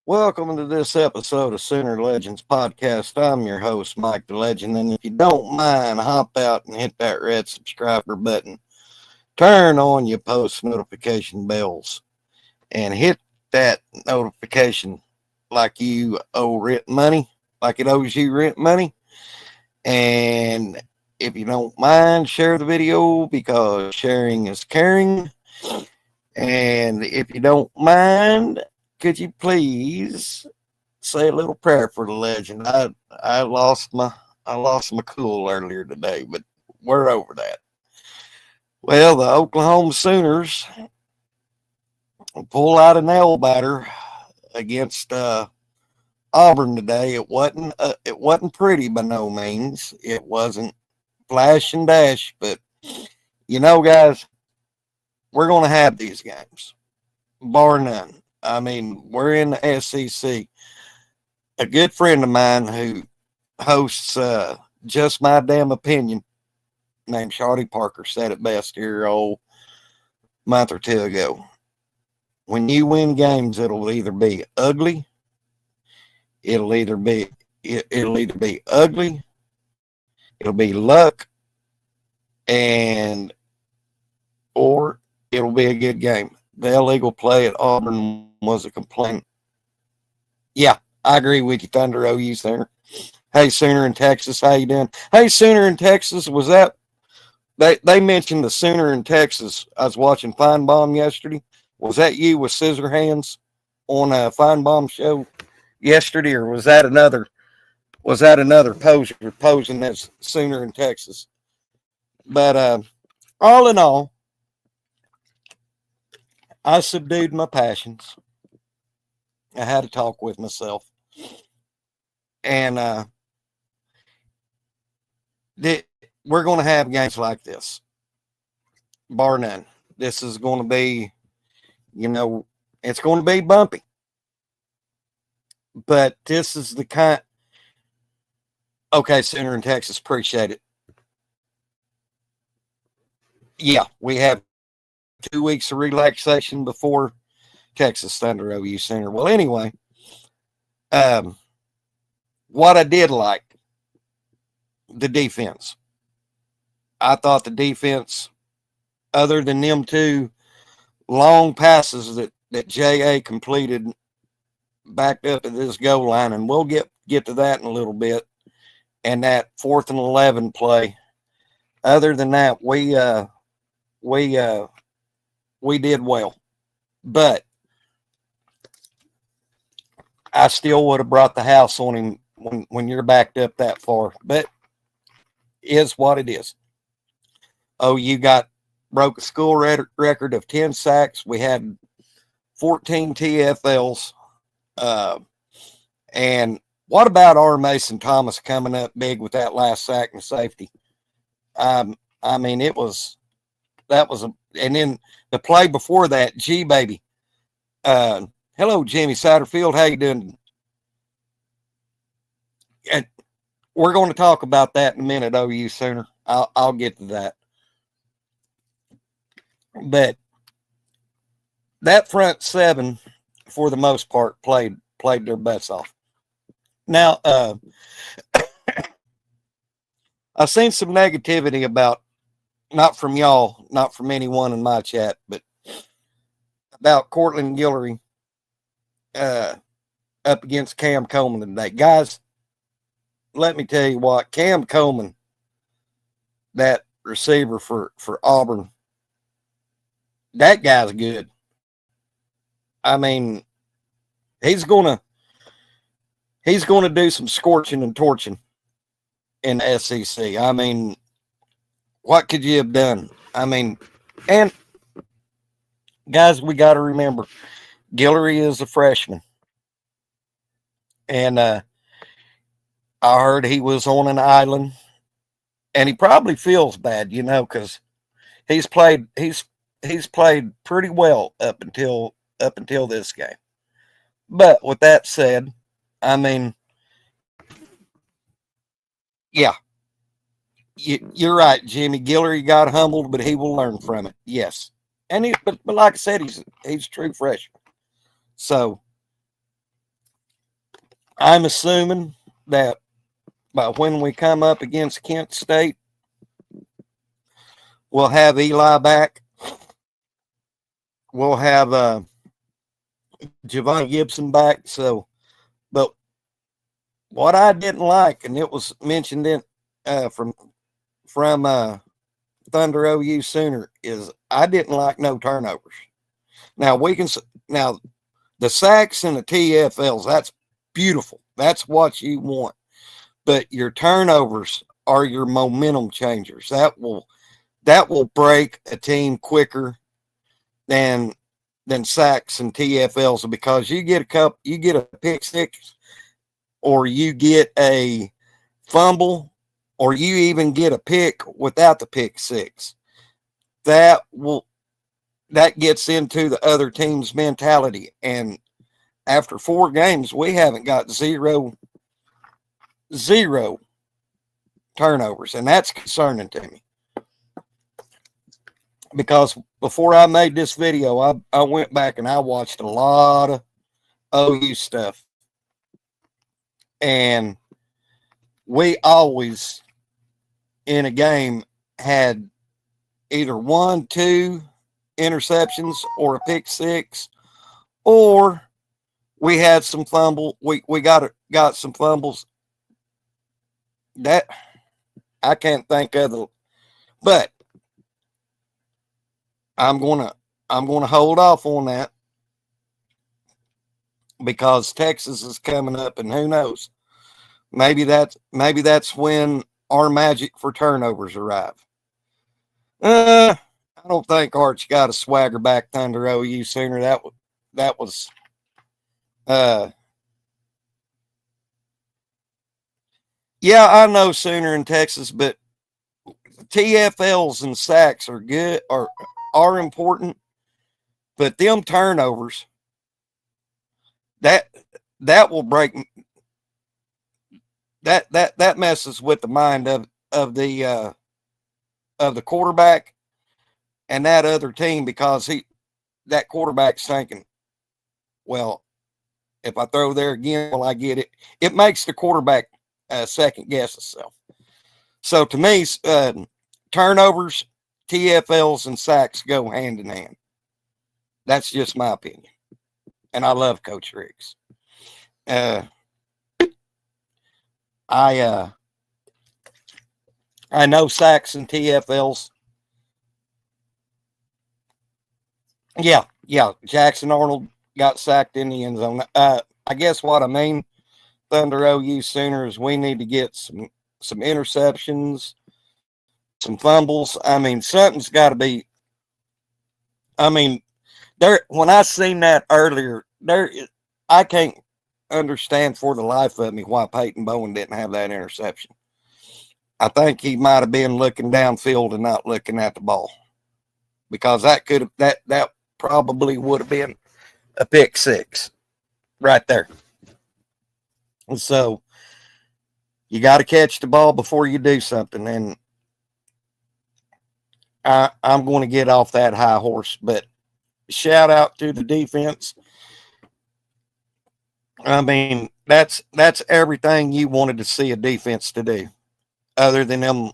Welcome to this episode of Sooner Legends Podcast. I'm your host, Mike the Legend, and if you don't mind, hop out and hit that red subscriber button. Turn on your post notification bells and hit that notification like you owe rent money, like it owes you rent money. And if you don't mind, share the video because sharing is caring. And if you don't mind, could you please say a little prayer for the legend? I lost my cool earlier today, but we're over that. Well, the Oklahoma Sooners pull out a nail biter against Auburn today. It wasn't pretty by no means. It wasn't flash and dash, but guys, we're going to have these games, bar none. I mean, we're in the SEC. A good friend of mine who hosts Just My Damn Opinion, named Shawty Parker, said it best here a month or two ago. When you win games, it'll either be ugly, it'll either be ugly, it'll be luck, and or it'll be a good game. The illegal play at Auburn was a complaint. Yeah, I agree with you, Thunder OU Sooner. Hey, Sooner in Texas, how you doing? Hey, Sooner in Texas, was that they mentioned the Sooner in Texas? I was watching Feinbaum yesterday. Was that you with scissor hands on a Feinbaum show yesterday, or was that another poser posing as Sooner in Texas? But all in all, I subdued my passions. I had to talk with myself. And we're going to have games like this, bar none. This is going to be, it's going to be bumpy. But this is the kind. Okay, Sooner in Texas, appreciate it. Yeah, we have 2 weeks of relaxation before Texas Thunder OU Center. Well, anyway, what I did like, the defense. I thought the defense, other than them two long passes that J.A. completed, backed up at this goal line, and we'll get to that in a little bit, and that 4th and 11 play. Other than that, we did well. But I still would have brought the house on him when you're backed up that far. But is what it is. Oh, you broke a school record of 10 sacks. We had 14 TFLs. And what about R. Mason Thomas coming up big with that last sack and safety? I mean, and then the play before that, G baby. Hello, Jimmy Satterfield. How you doing? And we're going to talk about that in a minute, OU Sooner. I'll get to that. But that front seven, for the most part, played their butts off. Now, I've seen some negativity about, not from y'all, not from anyone in my chat, but about Cortland Guillory up against Cam Coleman today. Guys, let me tell you what, Cam Coleman, that receiver for Auburn, that guy's good. I mean, he's gonna do some scorching and torching in the SEC. I mean, what could you have done? I mean, and guys, we got to remember, Guillory is a freshman, and I heard he was on an island, and he probably feels bad, because he's played pretty well up until this game. But with that said, I mean, yeah, you're right, Jimmy. Guillory got humbled, but he will learn from it. Yes, and but like I said, he's a true freshman. So I'm assuming that by when we come up against Kent State, we'll have Eli back. We'll have Javon Gibson back. So, but what I didn't like, and it was mentioned in from Thunder OU Sooner, is I didn't like no turnovers. Now we can now the sacks and the TFLs. That's beautiful. That's what you want. But your turnovers are your momentum changers. That will break a team quicker than sacks and TFLs, because you get a pick six, or you get a fumble, or you even get a pick without the pick six. That gets into the other team's mentality. And after 4 games, we haven't got zero turnovers, and that's concerning to me. Because before I made this video, I went back and I watched a lot of OU stuff. And we always, in a game, had either 1, 2 interceptions or a pick six, or we had some fumble. We got some fumbles. That I can't think of the, but I'm gonna hold off on that, because Texas is coming up, and who knows? Maybe that's when our magic for turnovers arrive. I don't think Arch got a swagger back Thunder OU Sooner. That was yeah, I know Sooner in Texas, but TFLs and sacks are good, are important, but them turnovers, that will break, that messes with the mind of the quarterback and that other team, because that quarterback's thinking, well, if I throw there again, will I get it? It makes the quarterback second guess itself. So to me, turnovers, TFLs, and sacks go hand in hand. That's just my opinion. And I love Coach Riggs. I know sacks and TFLs. Yeah. Jackson Arnold got sacked in the end zone. I guess what I mean, Thunder OU Sooners, we need to get some interceptions, some fumbles. I mean, something's got to be. I mean, when I seen that earlier, I can't understand for the life of me why Peyton Bowen didn't have that interception. I think he might have been looking downfield and not looking at the ball, because that probably would have been a pick six right there. And so you got to catch the ball before you do something. And I'm going to get off that high horse, but shout out to the defense. I mean, that's everything you wanted to see a defense to do, other than them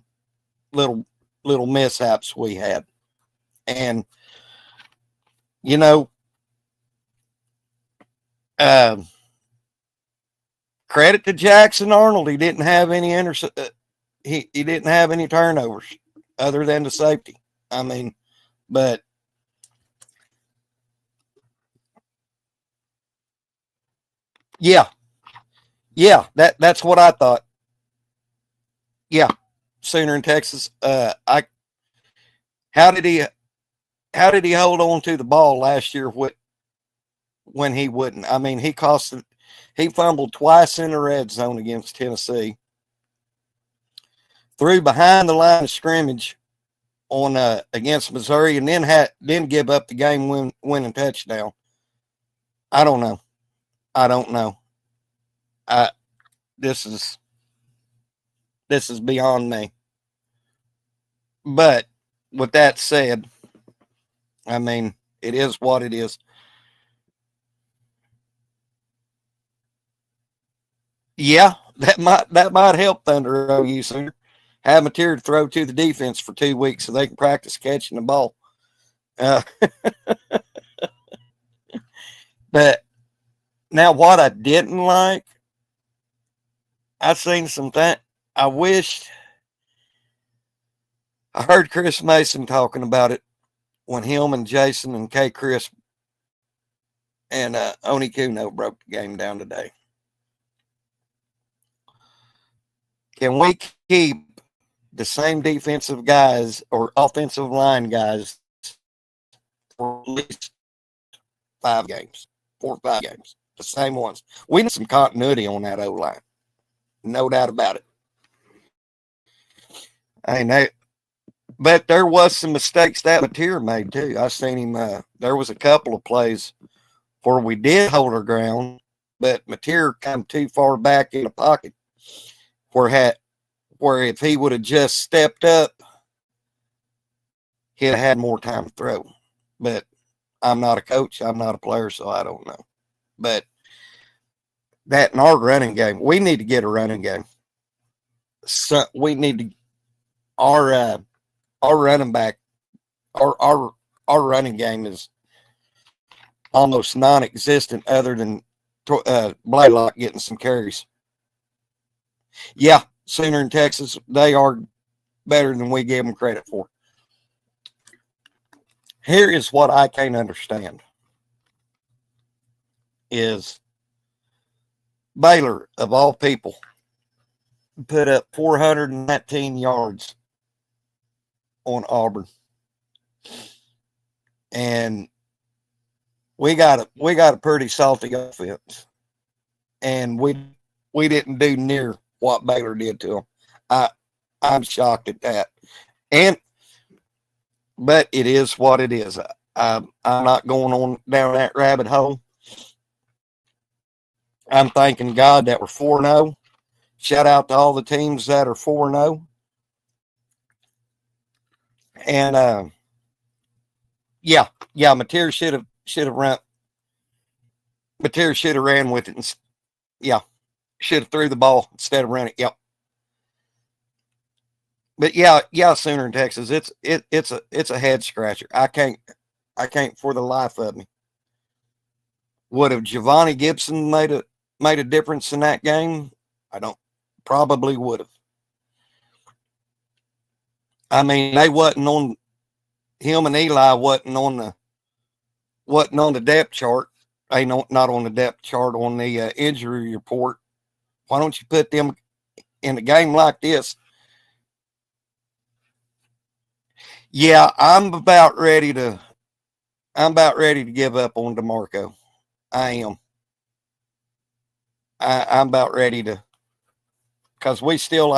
little mishaps we had. And you know, credit to Jackson Arnold. He didn't have any he didn't have any turnovers other than the safety. I mean, but yeah, that's what I thought. Yeah, Sooner in Texas. How did he hold on to the ball last year when he wouldn't? I mean, he fumbled twice in the red zone against Tennessee, threw behind the line of scrimmage on against Missouri, and then give up the game winning touchdown. I don't know. This is beyond me. But with that said, I mean, it is what it is. Yeah, that might help Thunder OU Sooner. Have Mateer throw to the defense for 2 weeks so they can practice catching the ball. Uh, but now, what I didn't like, I seen some things. I wished I heard Chris Mason talking about it when him and Jason and K. Chris and Oni Kuno broke the game down today. Can we keep the same defensive guys or offensive line guys for at least 5 games, 4 or 5 games? The same ones. We need some continuity on that O line. No doubt about it. I mean, but there was some mistakes that Mateer made too. I seen him. There was a couple of plays where we did hold our ground, but Mateer come too far back in the pocket where if he would have just stepped up, he'd have had more time to throw. But I'm not a coach. I'm not a player, so I don't know. But that in our running game, we need to get a running game. So we need to our running back, our running game is almost non-existent other than Blaylock getting some carries. Yeah, Sooner in Texas, they are better than we give them credit for. Here is what I can't understand is Baylor, of all people, put up 419 yards on Auburn. And we got a pretty salty offense. And we didn't do near what Baylor did to them. I'm shocked at that. But it is what it is. I'm not going on down that rabbit hole. I'm thanking God that we're 4-0. Shout out to all the teams that are 4-0. And yeah, Mateer should have run. Mateer should have ran with it. And, yeah, should have threw the ball instead of running. Yep. But yeah, Sooner in Texas, it's a head scratcher. I can't for the life of me. Would have Giovanni Gibson made a difference in that game? I don't. Probably would have. I mean, they wasn't on him and Eli wasn't on the depth chart. They not on the depth chart on the injury report. Why don't you put them in a game like this? Yeah, I'm about ready to give up on DeMarco. I am. I'm about ready to, because we still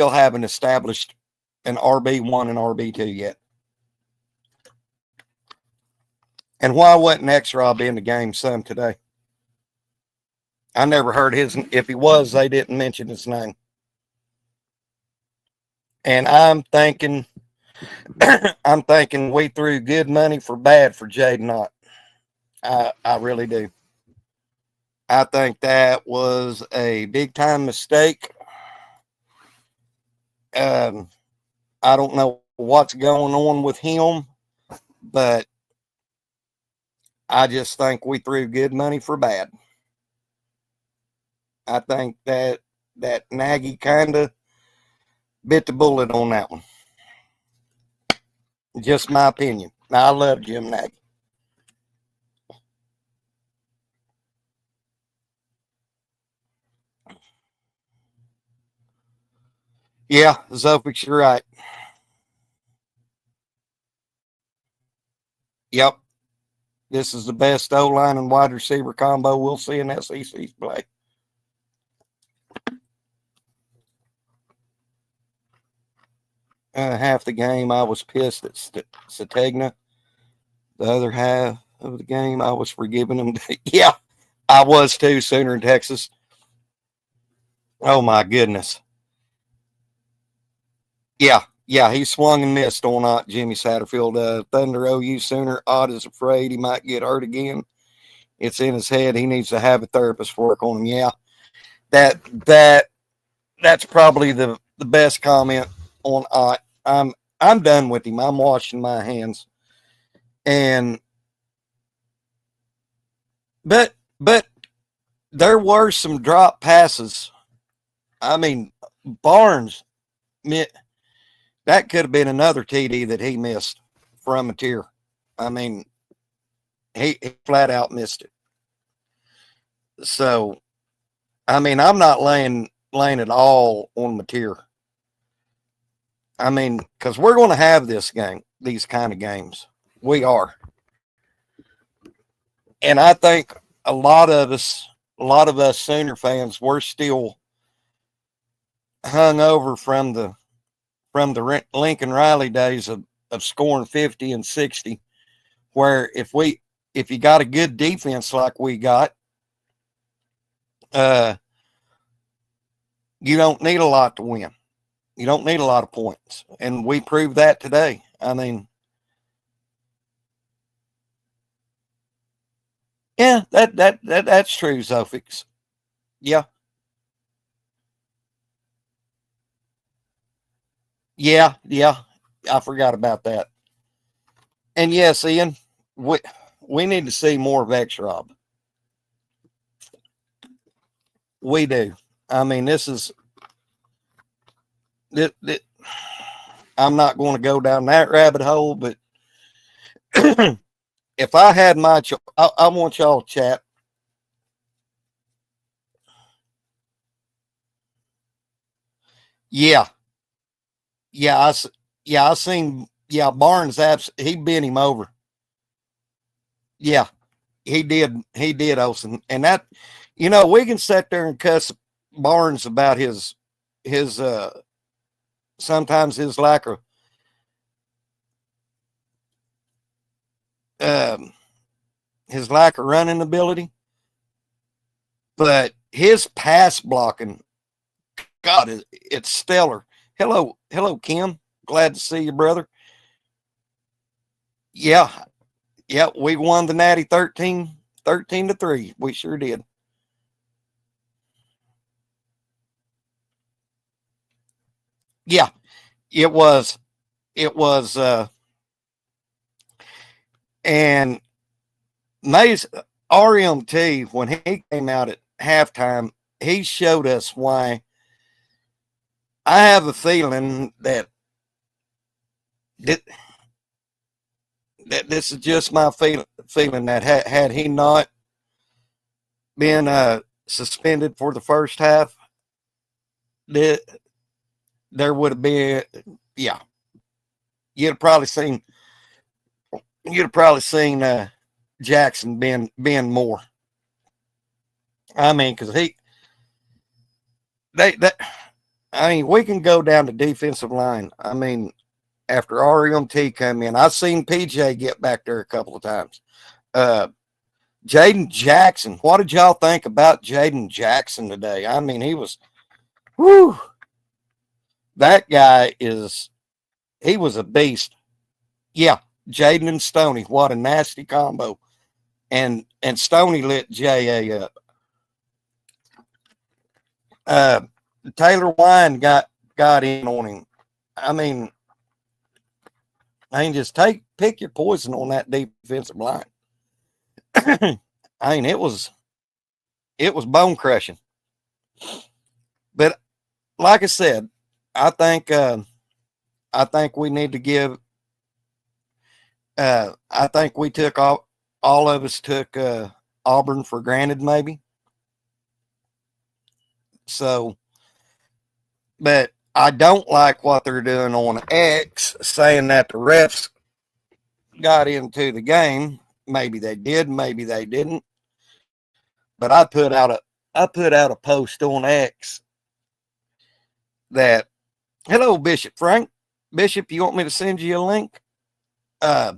haven't established an RB1 and RB2 yet. And why wasn't X-Rob in the game some today? I never heard his. If he was, they didn't mention his name. And I'm thinking we threw good money for bad for Jaden Ott. I really do. I think that was a big time mistake. I don't know what's going on with him, but I just think we threw good money for bad. I think that Nagy kind of bit the bullet on that one. Just my opinion. Now, I love Jim Nagy. Yeah, Zopix, you're right. Yep. This is the best O-line and wide receiver combo we'll see in SEC play. Half the game, I was pissed at Sategna. The other half of the game, I was forgiving him. Yeah, I was too, Sooner in Texas. Oh, my goodness. Yeah, he swung and missed on Jimmy Satterfield. Thunder OU Sooner. Ott is afraid he might get hurt again. It's in his head. He needs to have a therapist work on him. Yeah, that that that's probably the best comment on. I'm done with him. I'm washing my hands. And but there were some drop passes. I mean, Barnes, that could have been another TD that he missed from a tier. I mean, he flat out missed it. So, I mean, I'm not laying it all on Mateer. I mean, because we're going to have these kind of games. We are. And I think a lot of us Sooner fans, we're still hung over from the Lincoln Riley days of scoring 50 and 60, where if you got a good defense like we got, you don't need a lot to win. You don't need a lot of points. And we proved that today. I mean, yeah, that's true, Zofix. Yeah. Yeah. I forgot about that. And yes, Ian, we need to see more of X Rob. We do. I mean, this is I'm not going to go down that rabbit hole, but if I had my I want y'all to chat. Yeah. Yeah, I seen Barnes he bent him over. Yeah, he did, Olsen. And that, we can sit there and cuss Barnes about his sometimes his lack of running ability, but his pass blocking, God, it's stellar. Hello, Kim. Glad to see you, brother. Yeah, we won the Natty 13-3. We sure did. Yeah, it was and Mays RMT, when he came out at halftime, he showed us why. I have a feeling that this is just my feeling that had he not been suspended for the first half, there would have been, yeah, you'd have probably seen Jackson been more. I mean, because we can go down to defensive line. I mean, after RMT come in, I've seen PJ get back there a couple of times. Jaden Jackson, what did y'all think about Jaden Jackson today? I mean, he was, whew, that guy he was a beast. Yeah, Jaden and Stoney, what a nasty combo. And Stoney lit J.A. up. Taylor Wine got in on him. I mean, just pick your poison on that defensive line. I mean, it was bone crushing. But like I said, I think we need to give. I think we took all of us took Auburn for granted, maybe. So, but I don't like what they're doing on X, saying that the refs got into the game. Maybe they did, maybe they didn't. But I put out a post on X that, hello, Bishop Frank. Bishop, you want me to send you a link? I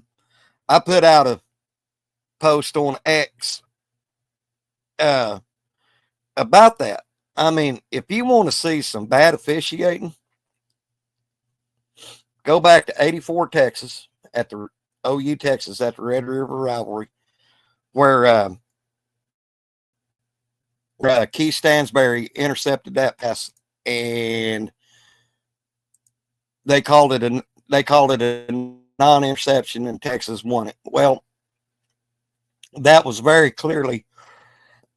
put out a post on X about that. I mean, if you want to see some bad officiating, go back to 84 Texas at the OU Texas at the Red River rivalry, where Key Stansberry intercepted that pass, and they called it a non-interception, and Texas won it. Well, that was very clearly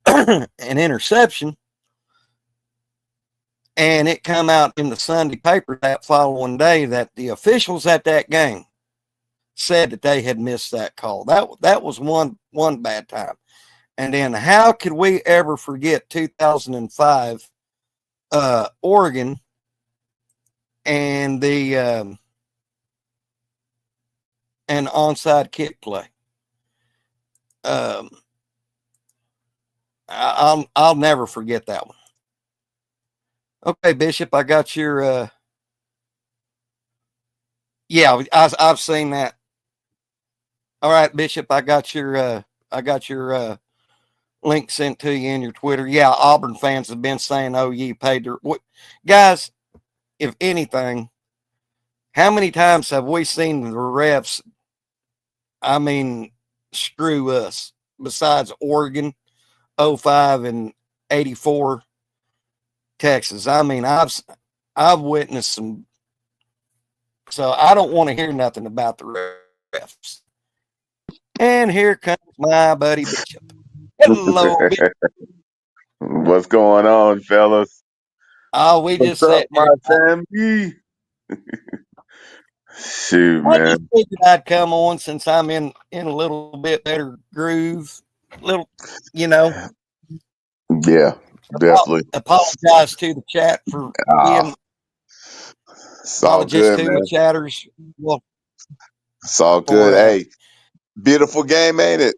an interception, and it come out in the Sunday paper that following day that the officials at that game said that they had missed that call. That was one bad time. And then how could we ever forget 2005 Oregon and the and onside kick play? Um, I'll never forget that one. Okay, Bishop, I got your yeah, I've seen that. All right, Bishop, I got your link sent to you in your Twitter. Yeah, Auburn fans have been saying, "Oh, you paid their guys." If anything, how many times have we seen the refs? I mean, screw us. Besides Oregon, 05 and 84, Texas. I mean, I've witnessed some. So I don't want to hear nothing about the refs. And here comes my buddy Bishop. Hello, Bishop. What's going on, fellas? Oh, we What's just up, sat my here. family? Shoot, I just man. figured I'd come on since I'm in a little bit better groove. Little, you know. Yeah, definitely. Apologize to the chat for Ah, being it's all apologize good, to the man. chatters. Well, It's all good. for Hey, beautiful game, ain't it?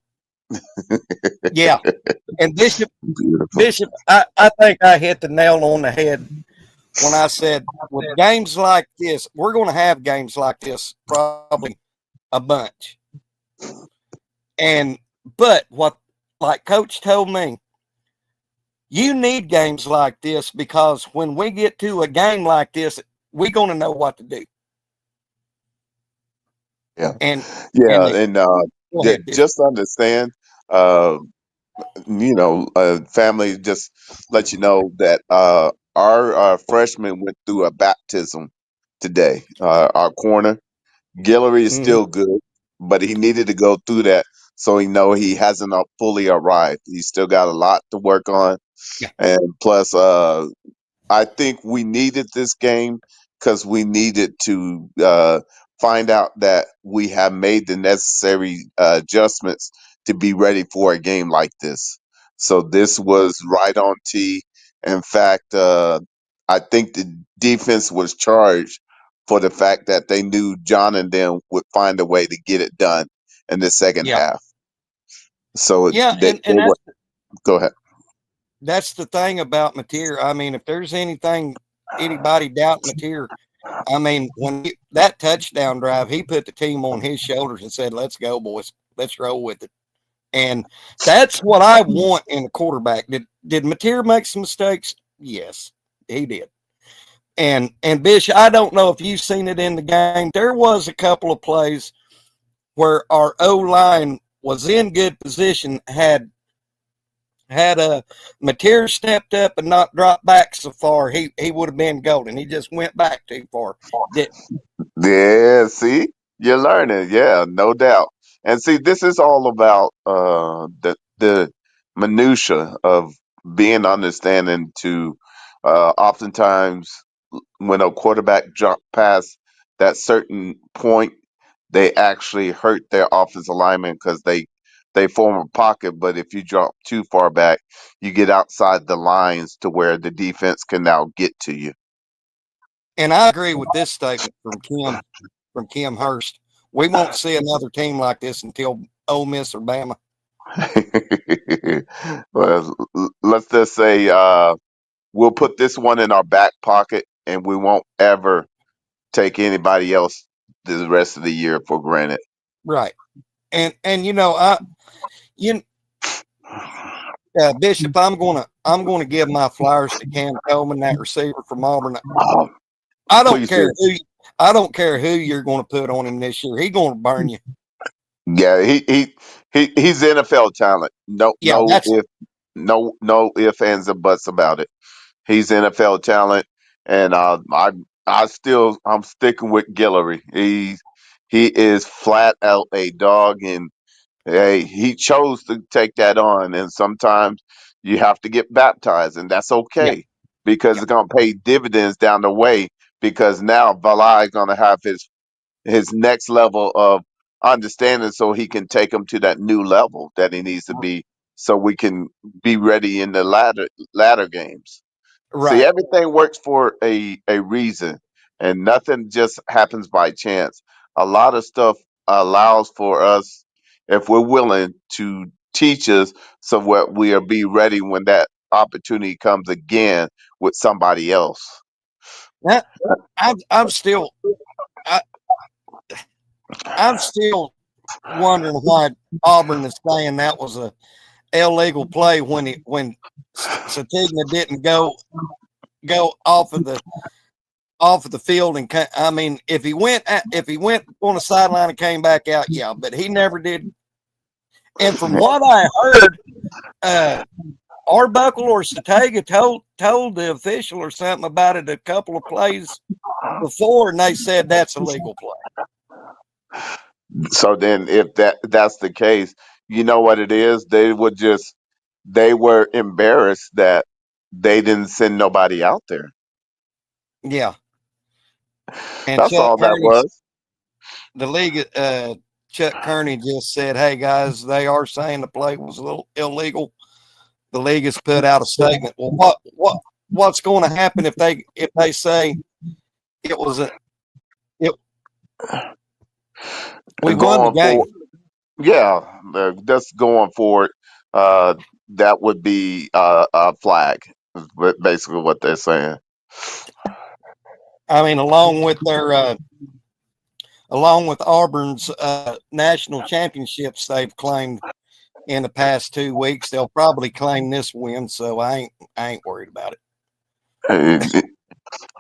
yeah, and Beautiful. Bishop, I think I hit the nail on the head when I said with games like this, we're going to have games like this probably a bunch. And but what like Coach told me, you need games like this because when we get to a game like this, we're going to know what to do. Yeah, And yeah, and and go ahead, Bishop. just understand, uh, family. Just let you know that our freshman went through a baptism today. Our corner. Guillory is Mm-hmm. still good, but he needed to go through that so he know he hasn't fully arrived. He's still got a lot to work on, Yeah, and plus, I think we needed this game because we needed to find out that we have made the necessary adjustments to be ready for a game like this. So this was right on tee. In fact, I think the defense was charged for the fact that they knew John and them would find a way to get it done in the second yeah, half. So yeah, they and were. Go ahead. that's the thing about Mateer. I mean, if there's anything anybody doubt Mateer, I mean, that touchdown drive, he put the team on his shoulders and said, "Let's go, boys. Let's roll with it." And that's what I want in a quarterback. Did Mateer make some mistakes? Yes, he did. And Bish, I don't know if you've seen it in the game. There was a couple of plays where our O line was in good position, had a Mateer stepped up and not dropped back so far, he would have been golden. He just went back too far. Did Yeah, see, you're learning. Yeah, no doubt. And see, this is all about the minutia of being understanding to oftentimes when a quarterback jump past that certain point, they actually hurt their offensive lineman because they form a pocket. But if you drop too far back, you get outside the lines to where the defense can now get to you. and I agree with this statement from Kim Hurst. We won't see another team like this until Ole Miss or Bama. Well, let's just say we'll put this one in our back pocket, and we won't ever take anybody else the rest of the year for granted. Right. And you Bishop, I'm gonna give my flowers to Cam Coleman, that receiver from Auburn. Oh, I don't please care do. I don't care who you're going to put on him this year. He's going to burn you. Yeah, he's NFL talent. No, Yeah, no that's if. No ifs, ands, or buts about it. He's NFL talent, and I'm sticking with Guillory. He is flat out a dog, and hey, he chose to take that on, and sometimes you have to get baptized, and that's Yeah, okay because yeah, it's gonna pay dividends down the way. Because now Valai is gonna have his next level of understanding, so he can take him to that new level that he needs to be, so we can be ready in the latter games. See, right. everything works for a reason, and nothing just happens by chance. A lot of stuff allows for us, if we're willing, to teach us, so what we'll be ready when that opportunity comes again with somebody else. That, I'm still, I, I'm still wondering why Auburn is saying that was a illegal play when Satigna didn't go off of the field and I mean if he went on the sideline and came back out, yeah, but he never did. And from what I heard, uh, Arbuckle or Satega told the official or something about it a couple of plays before, and they said that's a legal play. So then, if that's the case, you know what it is? They were embarrassed that they didn't send nobody out there. Yeah, and That's Chuck all that Kearney, was. the league, Chuck Kearney just said, "Hey guys, they are saying the play was a little illegal." The league has put out a statement. Well, what's going to happen if they say it was a it? We won the Going for game. Yeah, just going forward, that would be a flag. Is basically what they're saying. I mean, along with Auburn's national championships they've claimed in the past 2 weeks, they'll probably claim this win. So I ain't worried about it. Uh,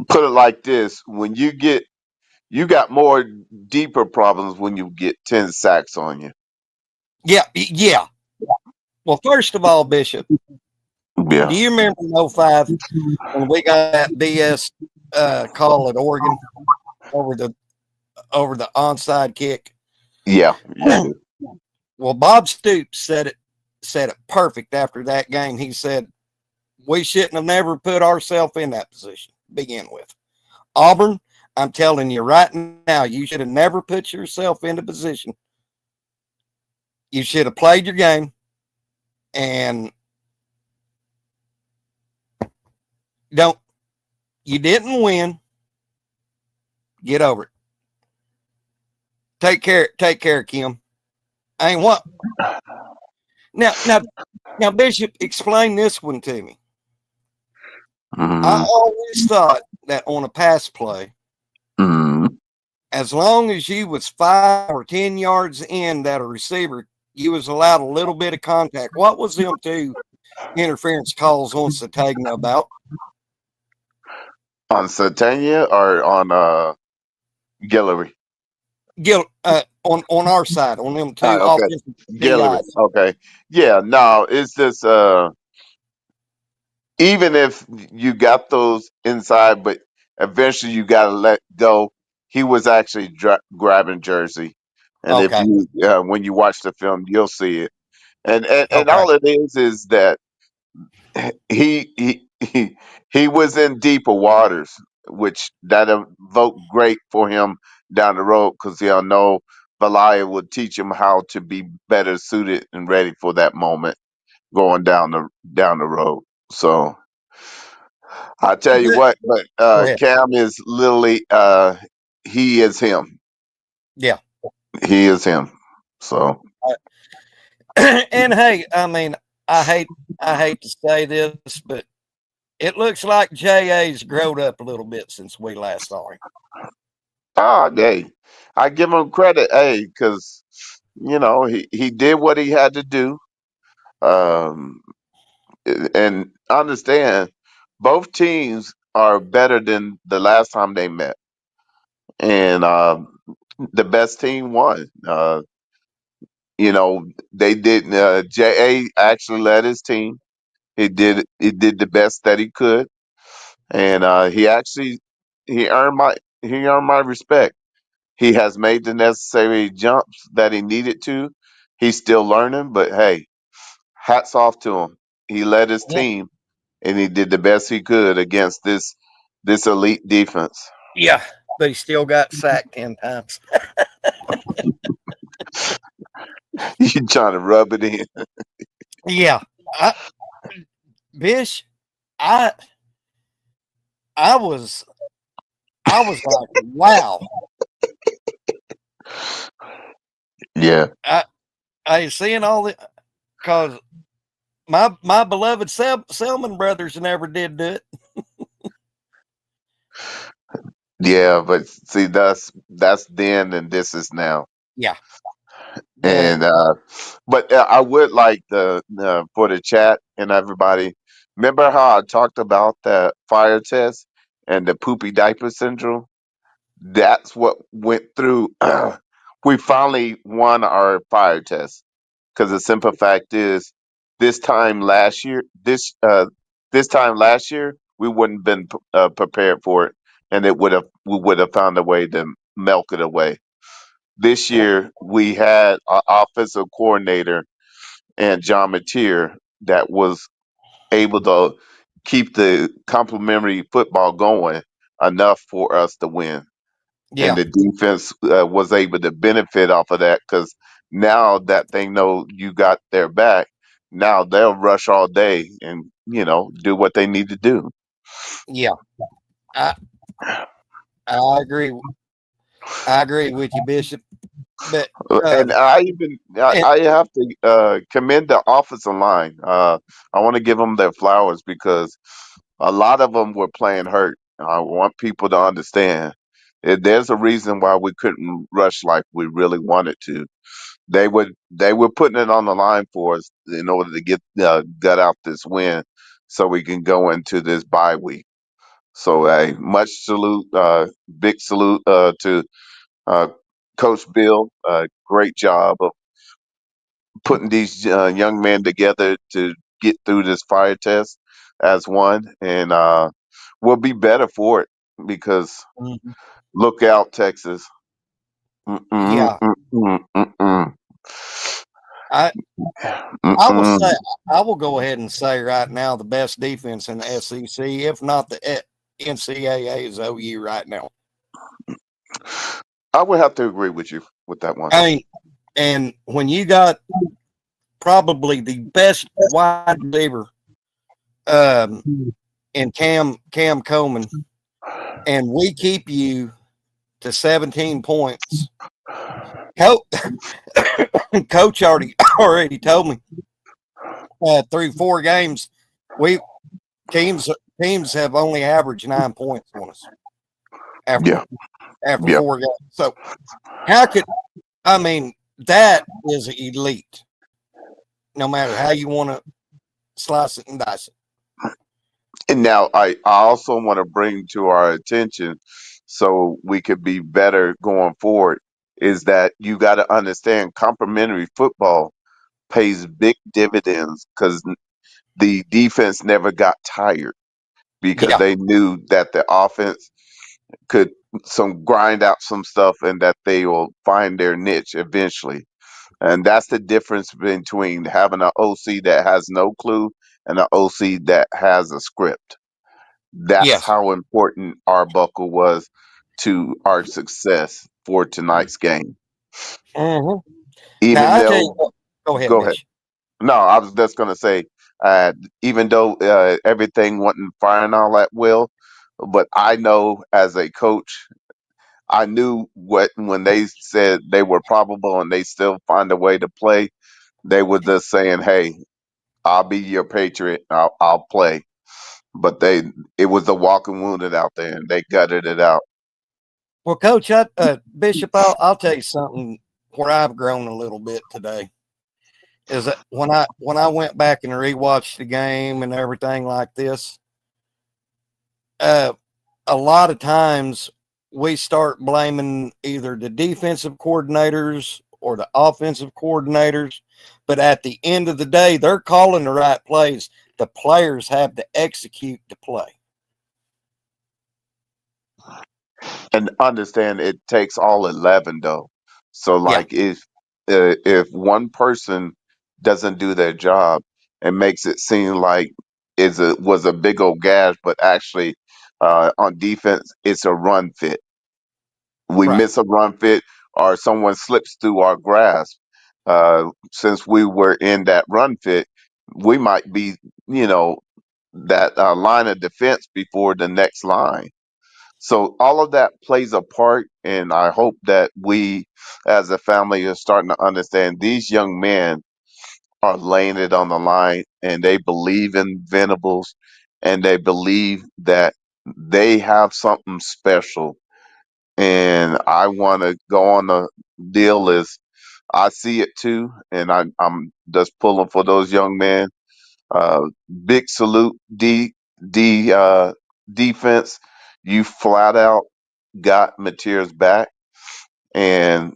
Put it like this: when you got more deeper problems when you get 10 sacks on you. Yeah, yeah. Well, first of all, Bishop, do Yeah, you remember in '05 when we got that BS call at Oregon over the onside kick? yeah, yeah. Well, Bob Stoops said it perfect after that game. He said we shouldn't have never put ourselves in that position to begin with. Auburn, I'm telling you right now, you should have never put yourself into position. You should have played your game and don't. You didn't win. Get over it. Take care, Kim. I ain't what now. Now, Bishop, explain this one to me. I Hmm. always thought that on a pass play, Hmm. as long as you was 5 or 10 yards in that a receiver, you was allowed a little bit of contact. What was them two interference calls on Satagna about? On Satania or on Guillory? On our side, on them two Okay, offensive Guillory. DIs. Okay, yeah. No, it's just even if you got those inside, but eventually you got to let go. He was actually grabbing Jersey, and if Okay, you when you watch the film, you'll see it. And okay. all it is that he he he was in deeper waters, which that vote great for him down the road because he'll know Valaya will teach him how to be better suited and ready for that moment going down the road. So I tell you Good. what, but Go ahead. Cam is literally he is him. Yeah. He is him. So And hey, I mean, I hate I hate to say this, but it looks like JA's growed up a little bit since we last saw him. hey, I give him credit, hey, because he did what he had to do. Um, and understand, both teams are better than the last time they met, and the best team won. They didn't. Ja actually led his team. He did the best that he could, and he earned my respect. He has made the necessary jumps that he needed to. He's still learning, but hey, hats off to him. He led his Yeah. team, and he did the best he could against this elite defense. Yeah. But he still got sacked 10 times. You trying to rub it in? Yeah. I, Bish, I I was I was like, wow. Yeah, I I seeing all the because my beloved Selman brothers never did do it. yeah, but see, that's then, and this is now. Yeah. But And but I would like the for the chat and everybody. Remember how I talked about that fire test and the poopy diaper syndrome? That's what went through. We finally won our fire test because the simple fact is, this time last year, this time last year, we wouldn't been prepared for it, and we would have found a way to milk it away. This year, we had an offensive coordinator and John Mateer that was able to keep the complimentary football going enough for us to win, and yeah, the defense was able to benefit off of that because now that they know you got their back, now they'll rush all day and do what they need to do. yeah. I I agree. I agree with you, Bishop. But And and I have to commend the offensive line. I want to give them their flowers because a lot of them were playing hurt. I want people to understand. There's a reason why we couldn't rush like we really wanted to. They were putting it on the line for us in order to get gut out this win, so we can go into this bye week. So a much salute, big salute to uh, Coach Bill. Great job of putting these young men together to get through this fire test as one, and we'll be better for it because Mhm. look out, Texas. Mm-mm, Yeah, mm-mm, mm-mm, I I will mm-mm. say I will go ahead and say right now the best defense in the SEC, if not the NCAA, is OU right now. I would have to agree with you with that one. I mean, and when you got probably the best wide receiver um, in Cam Coleman, and we keep you to 17 points. Coach, Coach already told me through 4 games, we teams teams have only averaged 9 points on us after Yeah, after yeah. 4 games. So how could I mean that is elite? No matter how you want to slice it and dice it. And now I also want to bring to our attention so we could be better going forward is that you got to understand complimentary football pays big dividends because the defense never got tired because Yeah, they knew that the offense could some grind out some stuff and that they will find their niche eventually. And that's the difference between having an OC that has no clue and an OC that has a script. That's yes. how important Arbuckle was to our success for tonight's game. hmm Now Even I tell you though, what. Go ahead, go ahead. Bish. No, I was just going to say, even though everything wasn't firing all that well, but I know as a coach, I knew what when they said they were probable and they still find a way to play, they were just saying, "Hey, I'll be your patriot. I'll play." But it was a walking wounded out there, and they gutted it out. Well, Coach, Bishop, I'll tell you something where I've grown a little bit today is that when I went back and rewatched the game and everything like this, uh, a lot of times we start blaming either the defensive coordinators or the offensive coordinators. But at the end of the day, they're calling the right plays. The players have to execute the play. And understand it takes all 11 though. So Yeah, like if one person doesn't do their job, it makes it seem like was a big old gash, but actually on defense it's a run fit. We right. miss a run fit or someone slips through our grasp. Since we were in that run fit, we might be, you know, that line of defense before the next line. So all of that plays a part, and I hope that we, as a family, are starting to understand these young men are laying it on the line, and they believe in Venables, and they believe that they have something special. And I want to go on the deal is I see it too, and I'm just pulling for those young men. Uh, Big salute, defense. You flat out got Mateer's back, and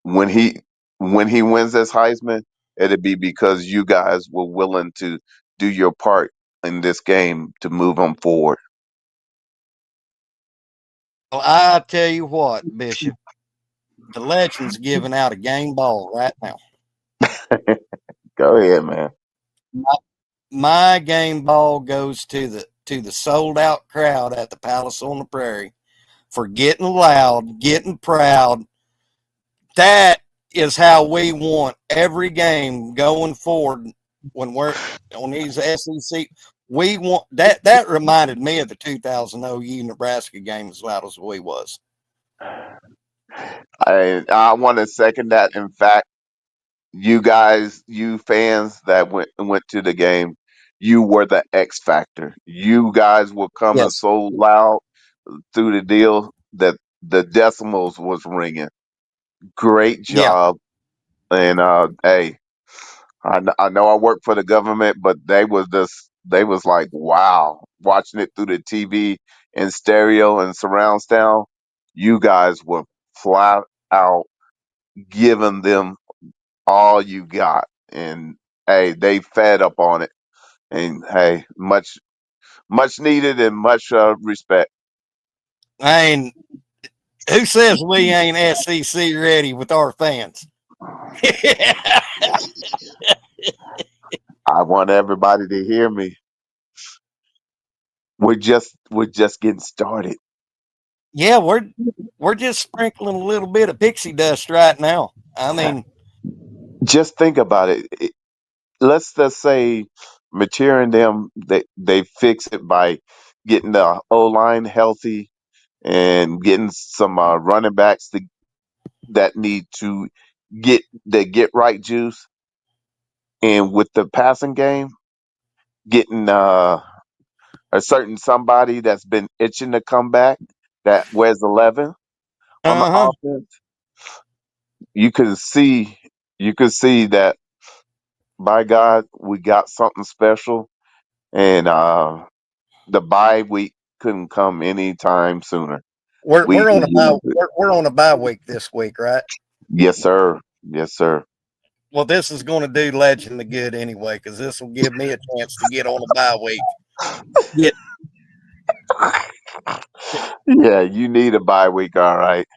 when he when he wins this Heisman, it'll be because you guys were willing to do your part in this game to move him forward. Well, I tell you what, Bishop, the Legends giving out a game ball right now. Go ahead, man. My, my game ball goes to the sold out crowd at the Palace on the Prairie for getting loud, getting proud. That is how we want every game going forward when we're on these SEC. We want that. That reminded me of the 2000 OU Nebraska game as loud as we was. I want to second that. In fact, you guys, you fans that went to the game, you were the X factor. You guys were coming Yes. so loud through the deal that the decimals was ringing. Great Yeah. job. And hey, I know I work for the government, but they was like, wow, watching it through the TV in stereo and surround sound. You guys were flat out giving them all you got, and hey, they fed up on it, and hey, much needed and much respect. I mean, who says we ain't SEC ready with our fans? I want everybody to hear me. We're just getting started. Yeah, we're just sprinkling a little bit of pixie dust right now. I mean, Just think about it. Let's just say maturing them, they fix it by getting the O line healthy and getting some running backs that need to get right juice, and with the passing game, getting a certain somebody that's been itching to come back that wears 11 on the uh huh. offense. You can see you can see that by God we got something special, and the bye week couldn't come anytime sooner. We're on a bye. We We're on a bye week this week, right? yes sir, yes sir. Well, this is going to do Legend the good anyway, because this will give me a chance to get on a bye week. Get, Yeah, you need a bye week, all right.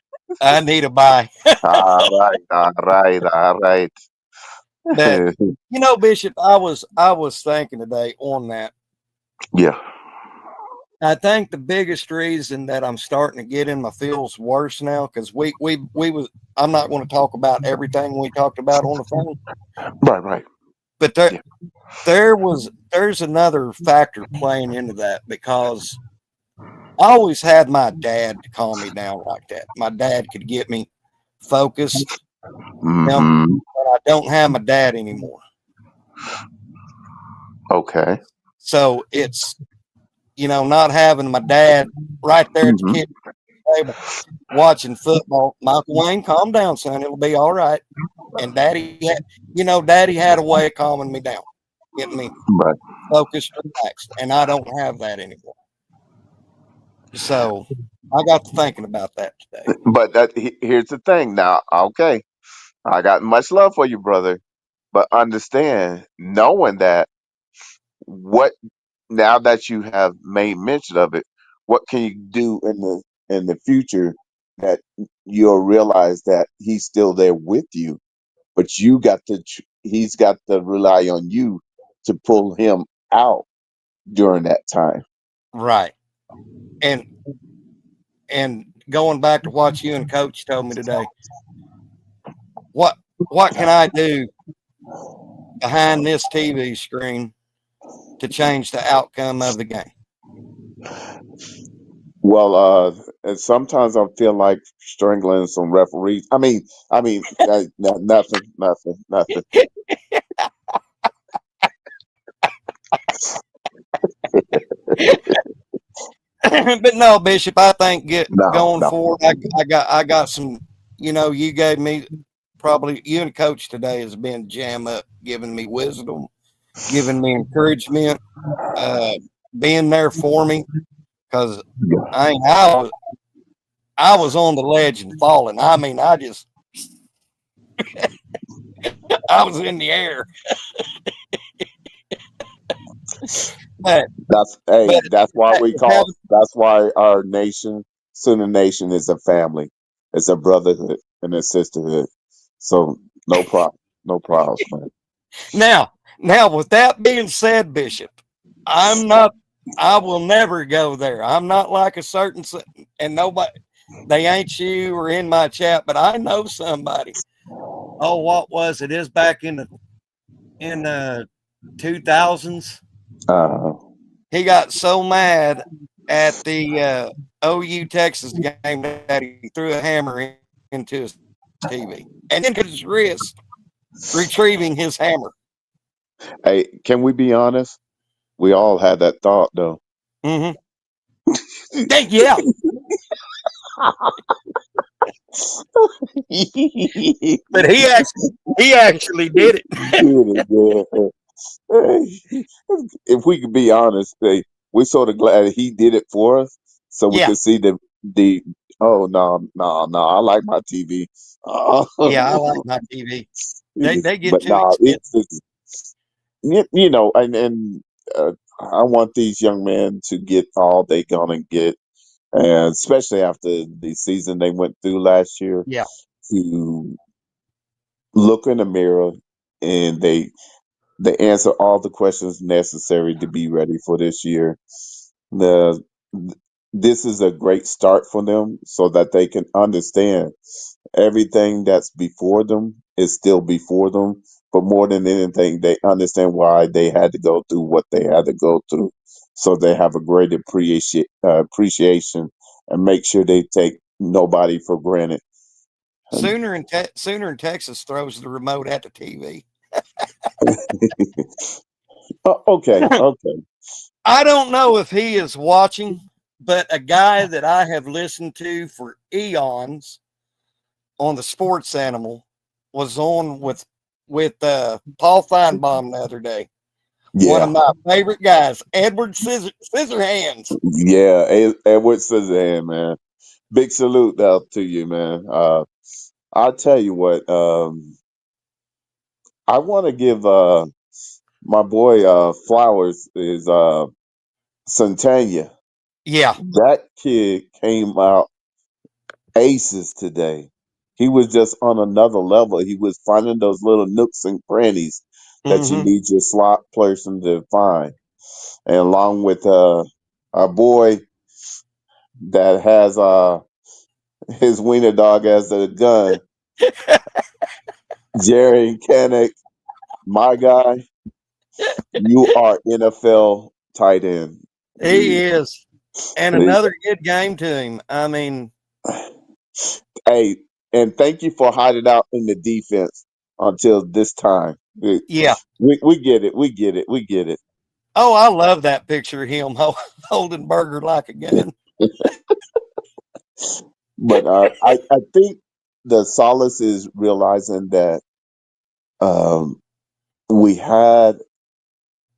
I need a bye. All right, all right, all right. But Bishop, I was thinking today on that. Yeah. I think the biggest reason that I'm starting to get in my feels worse now because we was I'm not going to talk about everything we talked about on the phone, Right, right. but Yeah. there's another factor playing into that because I always had my dad to calm me down like that. My dad could get me focused. Mm-hmm. But I don't have my dad anymore, Okay. so it's not having my dad right there at the Mm-hmm. kitchen table watching football. Michael Wayne, calm down, son. It'll be all right. And Daddy had a way of calming me down, getting me Right. focused, relaxed, and I don't have that anymore. So I got to thinking about that today. But here's the thing now. Okay. I got much love for you, brother. But understand, knowing that, what now that you have made mention of it, what can you do in the future that you'll realize that he's still there with you, but he's got to rely on you to pull him out during that time. Right. And going back to what you and Coach told me today, what what can I do behind this TV screen to change the outcome of the game? Well, and sometimes I feel like strangling some referees. Nothing. But no, Bishop, I think No, going no. forward, I got some. You know, you gave me probably you and Coach today has been jam up, giving me wisdom, giving me encouragement, uh, being there for me because I ain't I was on the ledge and falling. I mean, I was in the air, but but That's why we call. having That's why our nation, Sooner Nation, is a family. It's a brotherhood and a sisterhood. So no problem, no problems, man. now with that being said, Bishop, I'm not. I will never go there. I'm not like a certain and nobody. They ain't you or in my chat, but I know somebody. Oh, what was it? Is back in the 2000s. Uh, He got so mad at the OU Texas game that he threw a hammer into his TV and then cut his wrist retrieving his hammer. hey, can we be honest? We all had that thought, though. Mm-hmm. Yeah, but he actually did it. If we could be honest, we're sort of glad he did it for us, so we Yeah, could see the. Oh no! I like my TV. Uh, yeah, I like my TV. They get but too no, expensive. it's and I want these young men to get all they gonna get, and especially after the season they went through last year, Yeah. to look in the mirror and they answer all the questions necessary to be ready for this year. The this is a great start for them so that they can understand everything that's before them is still before them. But more than anything, they understand why they had to go through what they had to go through, so they have a great appreciation and make sure they take nobody for granted. Sooner in Texas throws the remote at the TV. Okay, okay, I don't know if he is watching, but a guy that I have listened to for eons on the Sports Animal was on with Paul Feinbaum the other day. One of yeah. my favorite guys, Edward Scissorhands. Yeah, Edward Scissorhand, man. Big salute out to you, man. I'll tell you what. I want to give my boy flowers is Santana. Yeah. That kid came out aces today. He was just on another level. He was finding those little nooks and crannies that you Mm-hmm. need your slot person to find, and along with a boy that has his wiener dog as a gun. Jerry Kinnick, my guy, you are NFL tight end. He You, is. And another good game to him. I mean, hey, and thank you for hiding out in the defense until this time. yeah. We get it. We get it. We get it. Oh, I love that picture of him holding Burger like a gun. But I think the solace is realizing that um, we had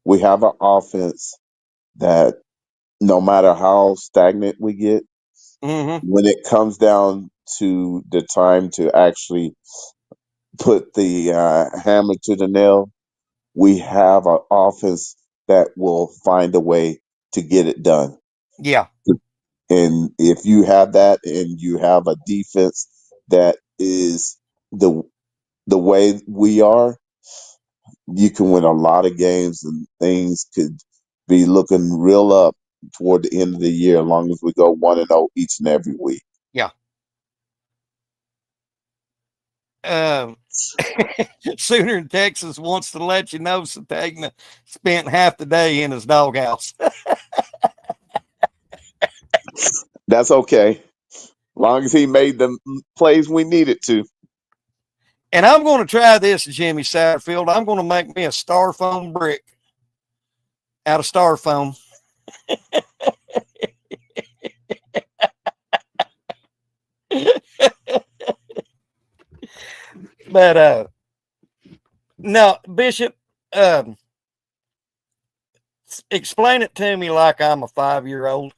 we have an offense that no matter how stagnant we get, Mm-hmm. when it comes down to the time to actually put the hammer to the nail, we have an offense that will find a way to get it done. Yeah, And if you have that and you have a defense that is the the way we are, you can win a lot of games and things could be looking real up toward the end of the year as long as we go 1-0 each and every week. yeah. Um, Sooner in Texas wants to let you know Satagna spent half the day in his doghouse. That's okay. As long as he made the plays we needed to. And I'm going to try this, Jimmy Satterfield. I'm going to make me a styrofoam brick out of styrofoam. But no, Bishop, um, explain it to me like I'm a 5-year old.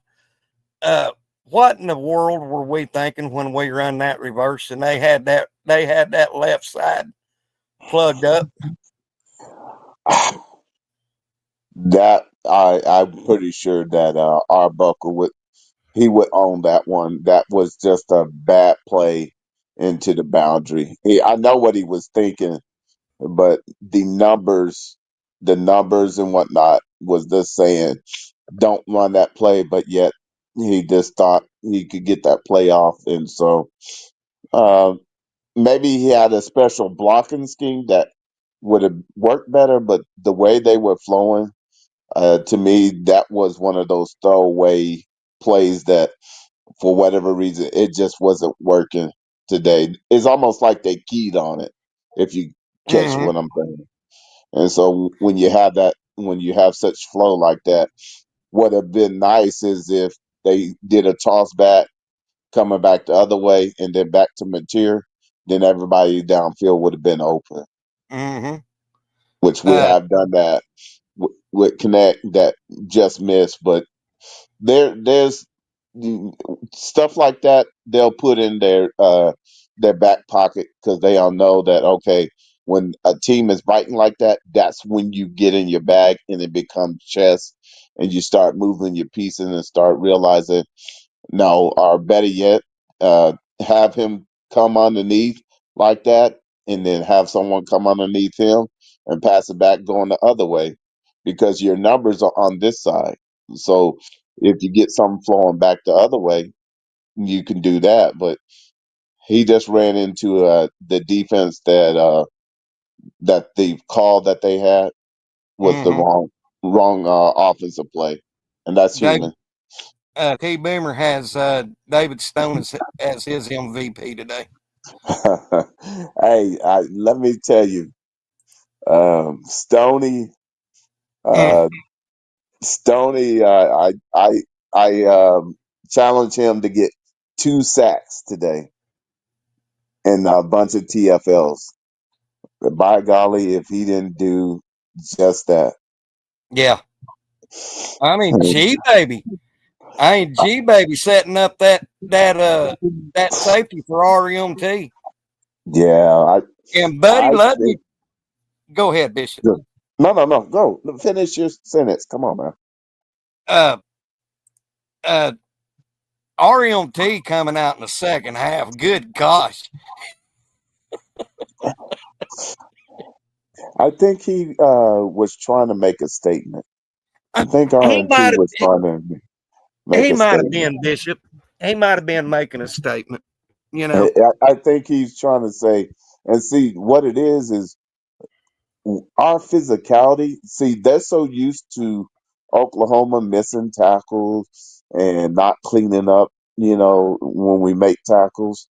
Uh, what in the world were we thinking when we run that reverse and they had that left side plugged up? That I'm pretty sure that Arbuckle would he would own that one. That was just a bad play into the boundary. I know what he was thinking, but the numbers and whatnot was just saying don't run that play, but yet he just thought he could get that play off, and so uh, maybe he had a special blocking scheme that would have worked better. But the way they were flowing, to me, that was one of those throwaway plays that, for whatever reason, it just wasn't working today. It's almost like they keyed on it, if you catch Mm-hmm. what I'm saying. And so when you have that, when you have such flow like that, what have been nice is if they did a toss back, coming back the other way, and then back to Mateer, then everybody downfield would have been open, Mm-hmm. which we Uh, have done that with Connect that just missed. But there's stuff like that they'll put in their back pocket because they all know that, okay, when a team is biting like that, that's when you get in your bag and it becomes chess, and you start moving your pieces and start realizing, no, or better yet, have him come underneath like that, and then have someone come underneath him and pass it back going the other way, because your numbers are on this side. So if you get something flowing back the other way, you can do that. But he just ran into the defense that the call that they had was the mm-hmm. wrong offensive play, and that's Dave, human. T. Boomer has David Stone as his MVP today. Hey, let me tell you, Stony, Mm, uh, Stony, I challenge him to get 2 sacks today and a bunch of TFLs. By golly, if he didn't do just that. yeah, I mean G baby. I ain't G baby setting up that safety for RMT. Yeah, And Buddy I Love think. you. Go ahead, Bishop. No. Go finish your sentence. Come on, man. Uh, uh, RMT coming out in the second half. Good gosh, I think he was trying to make a statement. I think he RMT might was trying to make a have statement. been Bishop. He might have been making a statement. You I, know. I think he's trying to say, and see what it is our physicality. See, they're so used to Oklahoma missing tackles and not cleaning up, when we make tackles,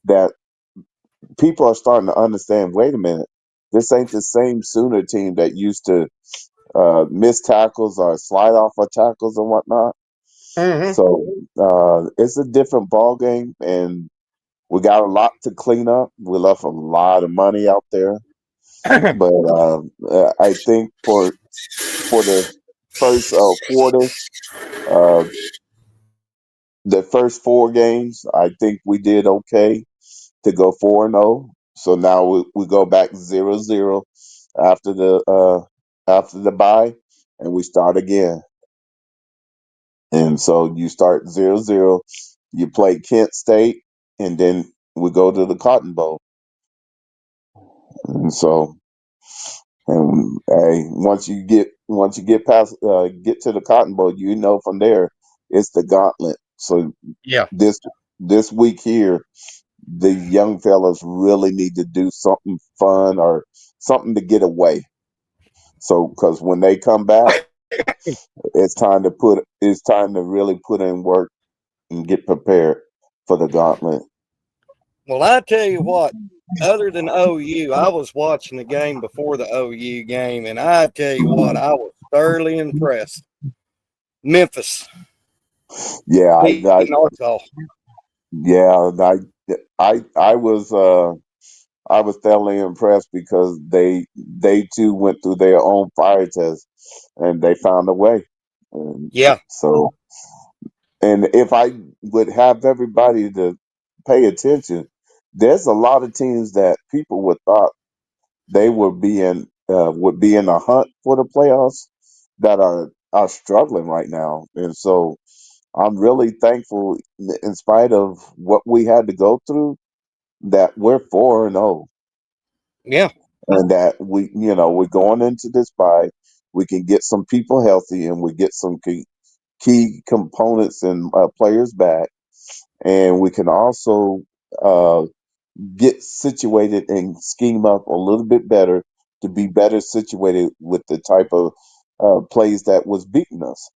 that people are starting to understand, wait a minute, this ain't the same Sooner team that used to miss tackles or slide off of tackles and whatnot. Mm-hmm. So it's a different ball game, and we got a lot to clean up. We left a lot of money out there, but I think for the first quarters, uh, the first 4 games, I think we did okay to go 4-0. So now we go back 0-0 after the bye, and we start again. And so you start 0-0. You play Kent State, and then we go to the Cotton Bowl. And so, and hey, once you get past get to the Cotton Bowl, you know from there it's the gauntlet. So Yeah. this this week here, the young fellas really need to do something fun or something to get away. So, because when they come back, it's time to really put in work and get prepared for the gauntlet. Well, I tell you what, other than OU, I was watching the game before the OU game, and I tell you what, I was thoroughly impressed. Memphis Yeah, beating Arkansas. yeah, I was thoroughly impressed because they too went through their own fire test and they found a way. And Yeah, so, and if I would have everybody to pay attention, there's a lot of teams that people would thought they would be in a hunt for the playoffs that are struggling right now. And so I'm really thankful, in spite of what we had to go through, that we're 4-0, yeah, and that we're going into this bye. We can get some people healthy, and we get some key components and players back, and we can also uh, get situated and scheme up a little bit better to be better situated with the type of plays that was beating us.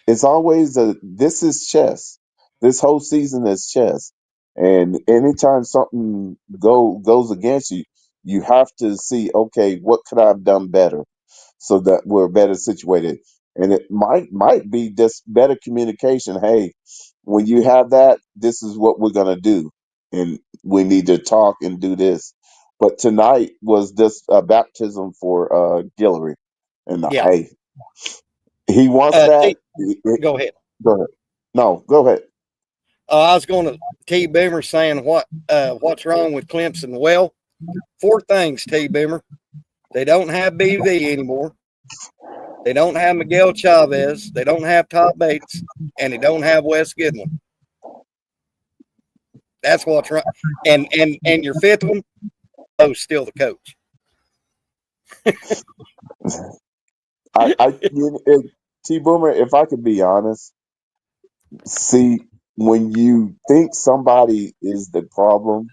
It's always this is chess. This whole season is chess, and anytime something goes against you, you have to see, okay, what could I have done better so that we're better situated. And it might be just better communication. Hey, when you have that, this is what we're gonna do, and we need to talk and do this. But tonight was just a baptism for Guillory, and yeah. hey, he wants that. Go ahead. Go ahead. No, go ahead. I was going to T. Beamer saying what's wrong with Clemson. Well, four things, T. Beamer. They don't have BV anymore. They don't have Miguel Chavez. They don't have Top Bates, and they don't have Wes Goodwin. That's what's wrong. And your fifth one, oh, still the coach. T Boomer, if I could be honest, see, when you think somebody is the problem,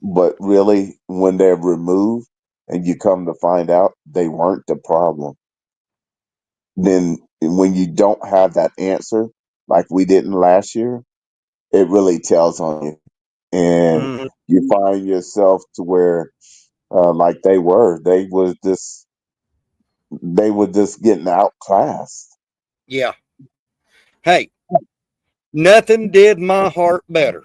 but really when they're removed and you come to find out they weren't the problem, then when you don't have that answer, like we didn't last year, it really tells on you. And Mm-hmm. you find yourself to where, like they were just getting outclassed. Yeah. Hey, nothing did my heart better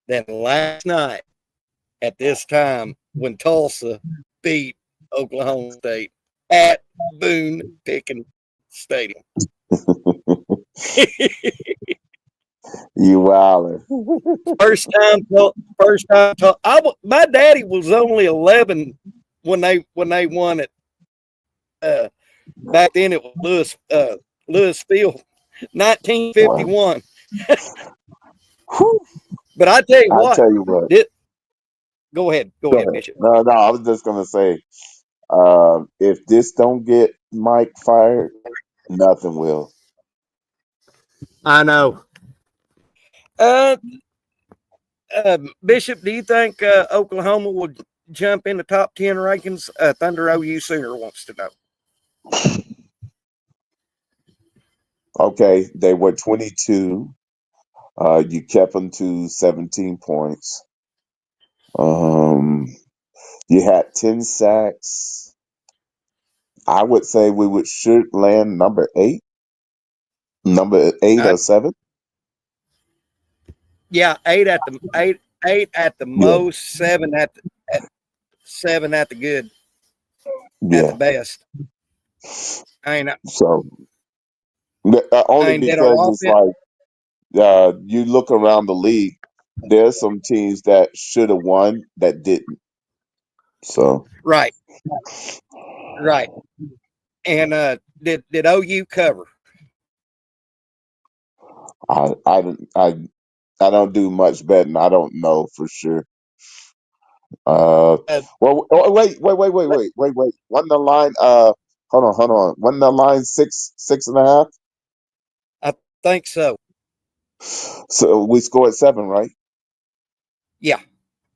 than last night at this time when Tulsa beat Oklahoma State at Boone Pickens Stadium. You wildin'. First time. My daddy was only 11 when they won it. Uh, Back then it was Lewis Field, Well, 1951. whew, But I tell you I what, tell you what. this, go Go ahead, ahead. Bishop. No, no, I was just gonna say, if this don't get Mike fired, nothing will. I know. Uh, Bishop, do you think Oklahoma will jump in the top 10 rankings? Thunder OU Sooner wants to know. Okay, they were 22. You kept them to 17 points. Um, you had 10 sacks. I would say we should land number eight Uh, or seven. yeah, eight at the Yeah, most, seven at the good, at the yeah. best. I ain't So only I ain't did our because it's offense. like you look around the league. there's some teams that should have won that didn't. So Right, right. And did OU cover? I I I I don't do much betting. I don't know for sure. Uh, Uh, well, wait. Wasn't the line? Hold on. Wasn't the line six and a half? I think so. So we scored seven, right? Yeah,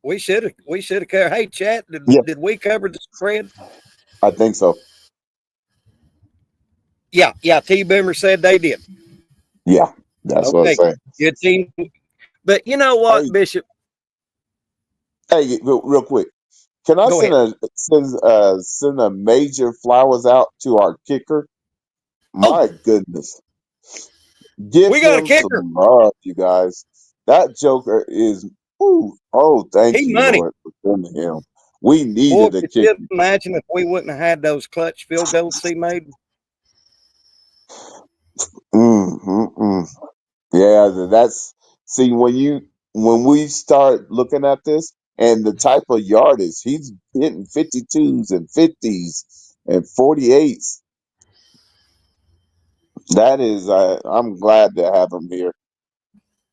we should have covered. Hey, chat, Yeah, did we cover the spread? I think so. Yeah, yeah. T Boomer said they did. Yeah, that's what I'm Okay, saying. good team. But you know what, Hey, Bishop? real quick, can I Go ahead. send a major flowers out to our kicker? Oh, My goodness, give we got a him kicker. some love, you guys. That Joker is. Ooh, oh, thank He you, money. Lord, for sending him. We Boy, needed a could you kicker. imagine if we wouldn't have had those clutch field goals he made? Mm, mm, mm. Yeah, that's see when we start looking at this and the type of yardage he's hitting 52s and 50s and 48s. That is, I'm glad to have him here.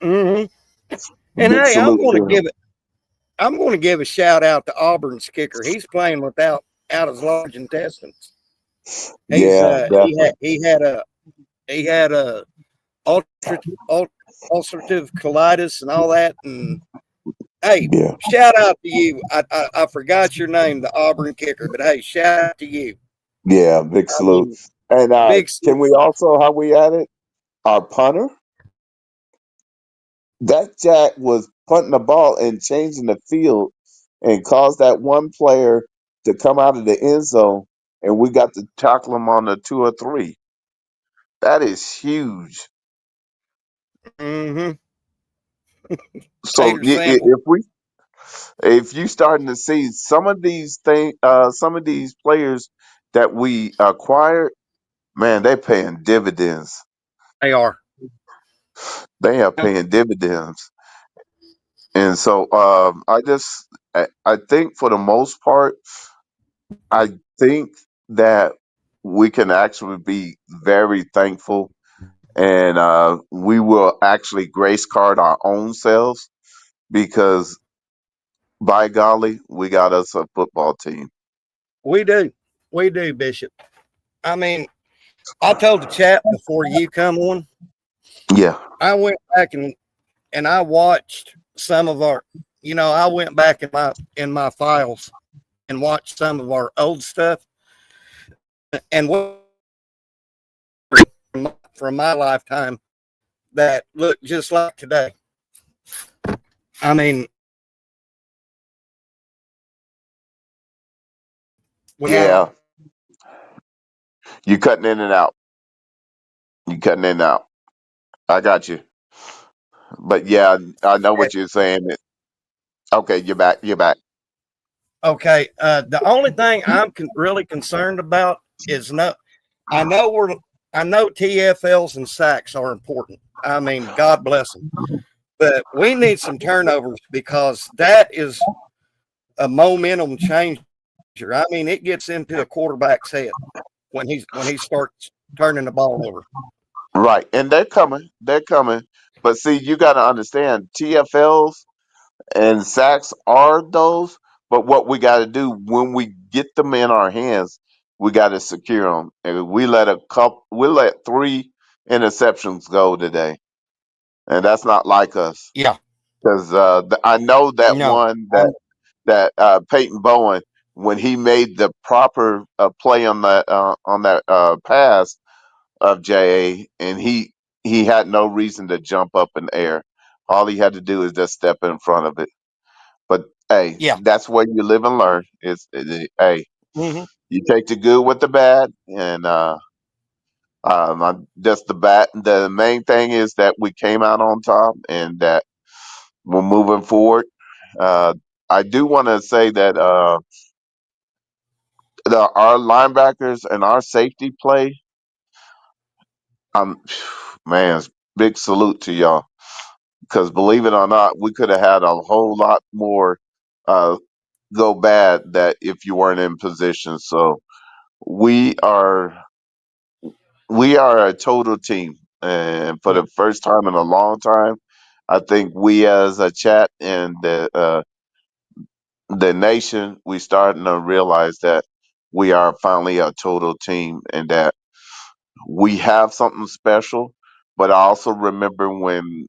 Hmm. And Big hey, salute to him. I'm going to give a shout out to Auburn's kicker. He's playing without out his large intestines. He's Yeah, definitely. he had a ulcer, ul- ulcerative colitis and all that. And hey, Yeah, shout out to you. I forgot your name, the Auburn kicker, but hey, shout out to you. yeah, big I salute. mean, And big. can we also, how we at it? Our punter, that Jack was punting the ball and changing the field and caused that one player to come out of the end zone, and we got to tackle him on the two or three. That is huge. Mm-hmm. So Tater sample. if you starting to see some of these players that we acquired, man, they paying dividends. They are. They are paying dividends, and so I think for the most part, I think that we can actually be very thankful, and we will actually grace card our own selves because by golly, we got us a football team. We do. We do, Bishop. I mean, I told the chat before you come on, Yeah, I went back and I watched some of our, I went back in my files and watched some of our old stuff, and from my lifetime that look just like today. I mean, we got yeah. You cutting in and out. You cutting in and out. I got you. But yeah, I know what you're saying. Okay, you're back. You're back. okay. The only thing I'm really concerned about is no. I know we're. I know TFLs and sacks are important. I mean, God bless them, but we need some turnovers because that is a momentum changer. I mean, it gets into a quarterback's head when he starts turning the ball over. Right, and they're coming. They're coming. But see, you got to understand, TFLs and sacks are those. But what we got to do when we get them in our hands, we got to secure them. And we let three interceptions go today, and that's not like us. Yeah, Because I know that no, one I'm that Peyton Bowen, when he made the proper play on that pass of JA, and he had no reason to jump up in the air. All he had to do is just step in front of it. But hey, yeah. that's where you live and learn. Hey, Hmm. you take the good with the bad, and just the bad. The main thing is that we came out on top, and that we're moving forward. Uh, I do want to say that our linebackers and our safety play, um, man, big salute to y'all. because believe it or not, we could have had a whole lot more uh, go bad that if you weren't in position. So we are we are a total team, and for Yeah. the first time in a long time, I think we as a chat and the nation, we starting to realize that we are finally a total team and that we have something special. But I also remember when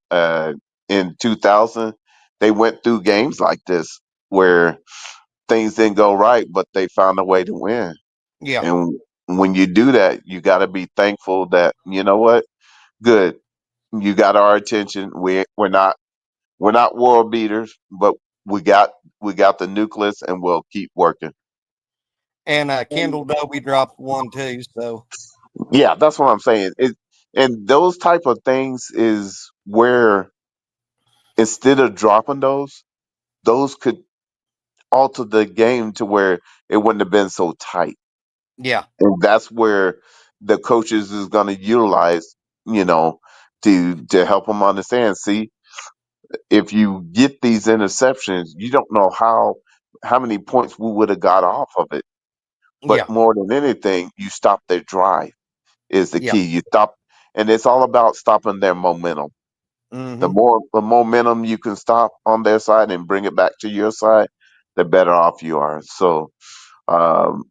in 2000 they went through games like this where things didn't go right, but they found a way to win. Yeah. And when you do that, you got to be thankful that you know what, good, you got our attention. We're not world beaters, but we got we got the nucleus, and we'll keep working. And Kendall Dobie dropped one too. So Yeah, that's what I'm saying. And those type of things is where instead of dropping those could alter the game to where it wouldn't have been so tight. yeah, And that's where the coaches is going to utilize, you know, to help them understand. See, if you get these interceptions, you don't know how many points we would have got off of it. But yeah, more than anything, you stop their drive is the yeah. key. You stop, and it's all about stopping their momentum. The Mm-hmm. more the momentum you can stop on their side and bring it back to your side, the better off you are. So um,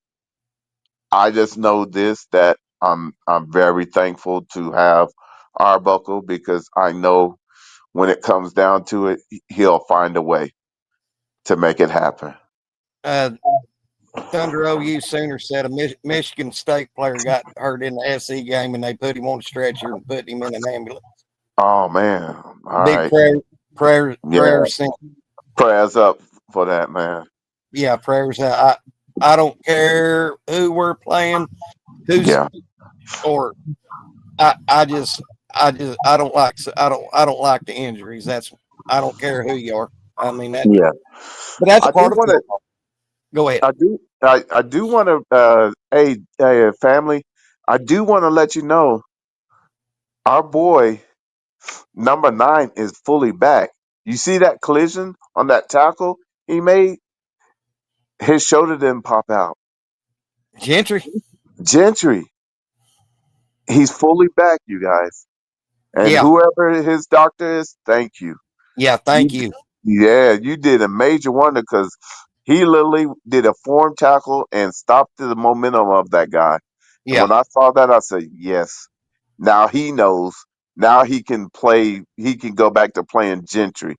I just know this that I'm very thankful to have Arbuckle because I know when it comes down to it, he'll find a way to make it happen. Uh, Thunder OU Sooner said a Michigan State player got hurt in the SE game, and they put him on a stretcher and put him in an ambulance. Oh man! All Big right, prayers yeah. sent. Prayers up for that man. Yeah, prayers. I don't care who we're playing, who's Yeah, or I don't like the injuries. That's I don't care who you are. I mean that, yeah. but that's I do part of want to. football. Go ahead. I do want to. Hey, family. I do want to let you know our boy number 9 is fully back. You see that collision on that tackle he made? His shoulder didn't pop out. Gentry. Gentry, he's fully back, you guys. And Yeah, whoever his doctor is, thank you. yeah. You, Thank you. yeah, you did a major wonder because he literally did a form tackle and stopped the momentum of that guy. And Yeah, when I saw that, I said, yes. Now he knows. Now he can play. He can go back to playing Gentry.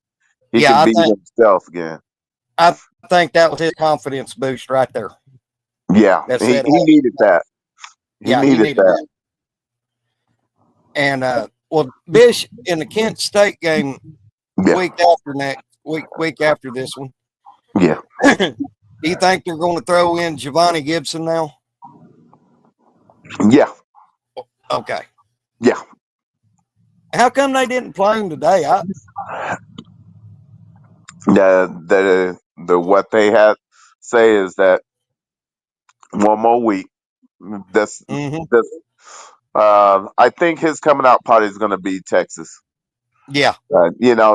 He yeah. can be himself again. I think that was his confidence boost right there. Yeah, That he, said, he needed that. He yeah, he needed needed that. that. And well, Bish in the Kent State game Yeah, week after this one. yeah, Do you think they're going to throw in Giovanni Gibson now? yeah, Okay. yeah. How come they didn't play him today? The what they had say is that one more week. That's Mm-hmm. that's. I think his coming out party is going to be Texas. Yeah.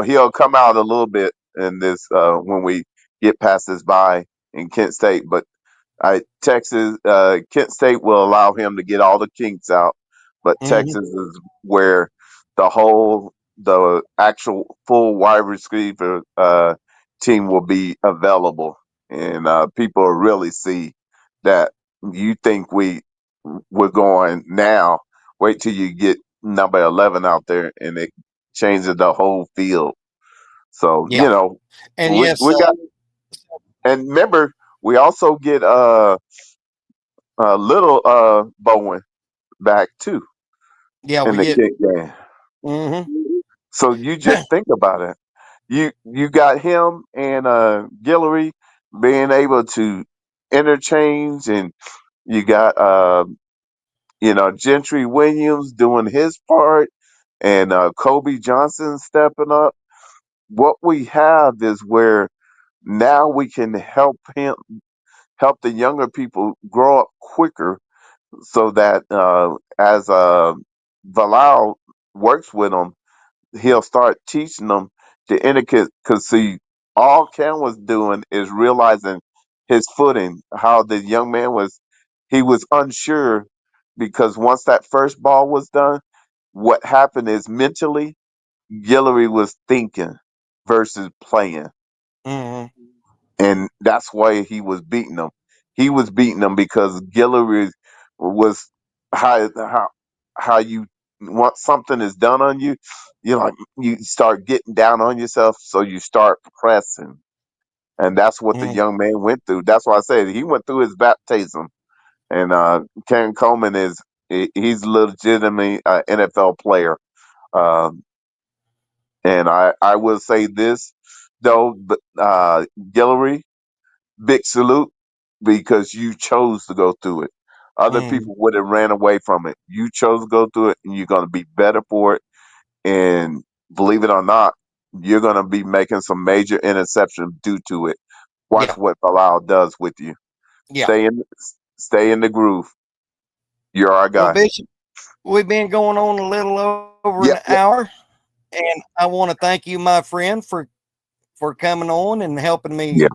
He'll come out a little bit in this when we get past this bye in Kent State, but Kent State will allow him to get all the kinks out, but Mm-hmm. Texas is where the actual full wide receiver team will be available, and people will really see that you think we're going now. Wait till you get number 11 out there, and it changes the whole field. So Yeah. And yes, we got, and remember we also get little Bowen back too yeah, in we the get. kick game. Mm-hmm. So you just think about it. You got him and Guillory being able to interchange, and you got Gentry Williams doing his part, and Kobe Johnson stepping up. What we have is where now we can help the younger people grow up quicker so that as Valal works with them, he'll start teaching them the etiquette. Because see, all Ken was doing is realizing his footing. How the young man was, he was unsure because once that first ball was done, what happened is mentally, Guillory was thinking versus playing, Mm-hmm. and that's why he was beating them. He was beating them because Guillory was how how you want something is done on you. You like you start getting down on yourself, so you start pressing, and that's what the Mm-hmm. young man went through. That's why I said he went through his baptism. And Ken Coleman is he's legitimately an NFL player. Um, and I will say this though, but Guillory, big salute because you chose to go through it. Other Mm-hmm. people would have ran away from it. You chose to go through it, and you're going to be better for it. And believe it or not, you're going to be making some major interceptions due to it. Watch Yeah. what Bilal does with you. Yeah. Stay in the groove. You're our Well, guy. Bishop, we've been going on a little over an Yep. hour, and I want to thank you, my friend, for coming on and helping me Yeah.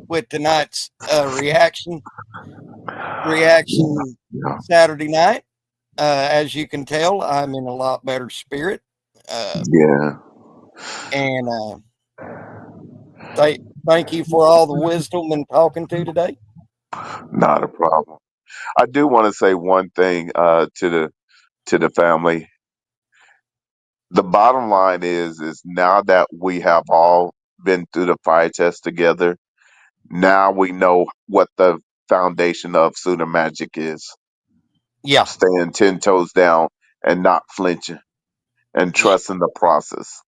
with tonight's reaction Yeah. Saturday night. As you can tell, I'm in a lot better spirit, uh, Yeah. and thank you for all the wisdom and talking to today. Not a problem. I do want to say one thing to the family. The bottom line is now that we have all been through the fire test together, now we know what the foundation of Sooner Magic is. Yeah, Staying 10 toes down and not flinching and yeah. trusting the process.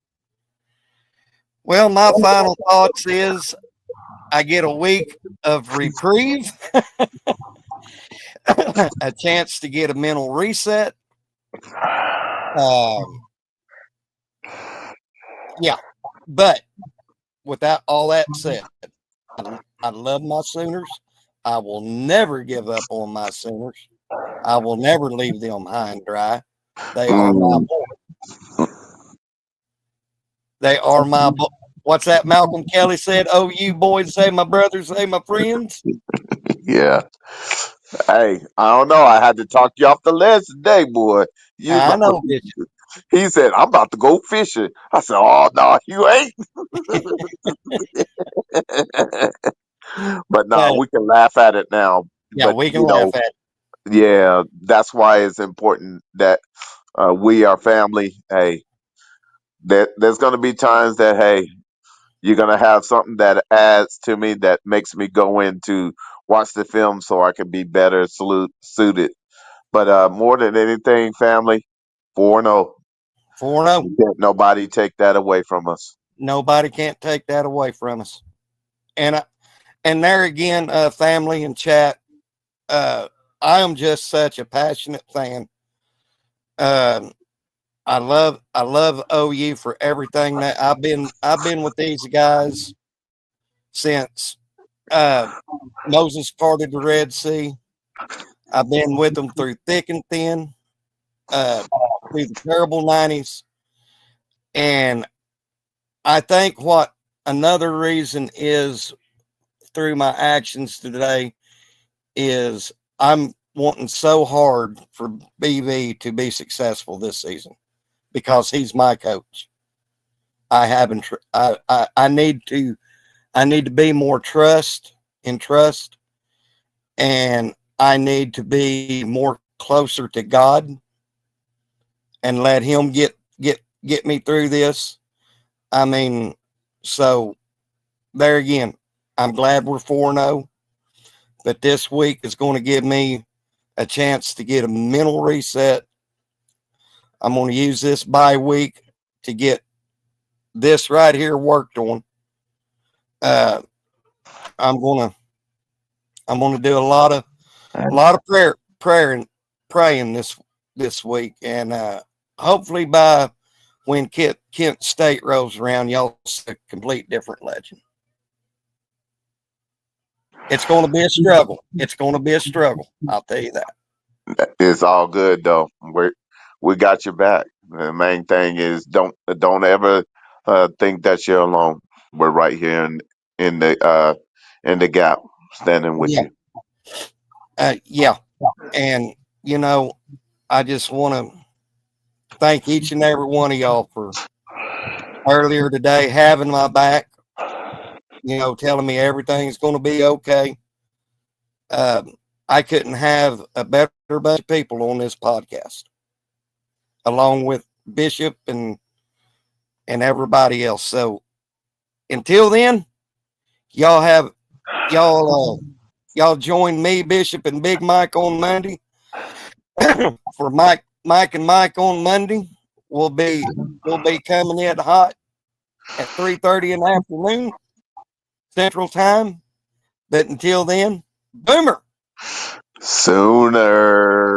Well, my final thoughts is I get a week of reprieve, a chance to get a mental reset. Um, yeah, but without all that said, I love my Sooners. I will never give up on my Sooners. I will never leave them high and dry. They are my Mm, boys. They are my what's that Malcolm Kelly said? Oh, you boys say my brothers, say my friends. yeah. Hey, I don't know. I had to talk you off the ledge today, boy. You I about know, bitch. he said, I'm about to go fishing. I said, oh, no, you ain't. But no, But we can laugh at it now. yeah, But, we can laugh at it. yeah, that's why it's important that we are family. Hey, there's going to be times that, hey, you're going to have something that adds to me that makes me go in to watch the film so I can be better suited. But more than anything, family, 4-0. 4-0. Can't nobody take that away from us. Nobody can't take that away from us. And and there again, family and chat. Uh, I am just such a passionate fan. Um, I love OU for everything that I've been with these guys since uh, Moses parted the Red Sea. I've been with them through thick and thin, uh, through the terrible '90s, and I think what another reason is through my actions today is I'm wanting so hard for BV to be successful this season because he's my coach. I haven't. I need to be more trust, and I need to be more closer to God and let Him get me through this. I mean, so there again, I'm glad we're 4-0, but this week is going to give me a chance to get a mental reset. I'm going to use this bye week to get this right here worked on. Uh, I'm gonna I'm gonna do a lot of praying this week, and hopefully by when Kent State rolls around, y'all see a complete different legend. It's going to be a struggle. It's going to be a struggle. I'll tell you that. It's all good though. We got your back. The main thing is don't ever think that you're alone. We're right here in the gap, standing with Yeah, you. yeah, and you know, I just want to thank each and every one of y'all for earlier today having my back. Telling me everything's going to be okay. I couldn't have a better bunch of people on this podcast, along with Bishop and everybody else. So until then, y'all have y'all join me, Bishop, and Big Mike on Monday. For Mike and Mike on Monday, we'll be coming in hot at 3:30 in the afternoon Central Time. But until then, Boomer. Sooner.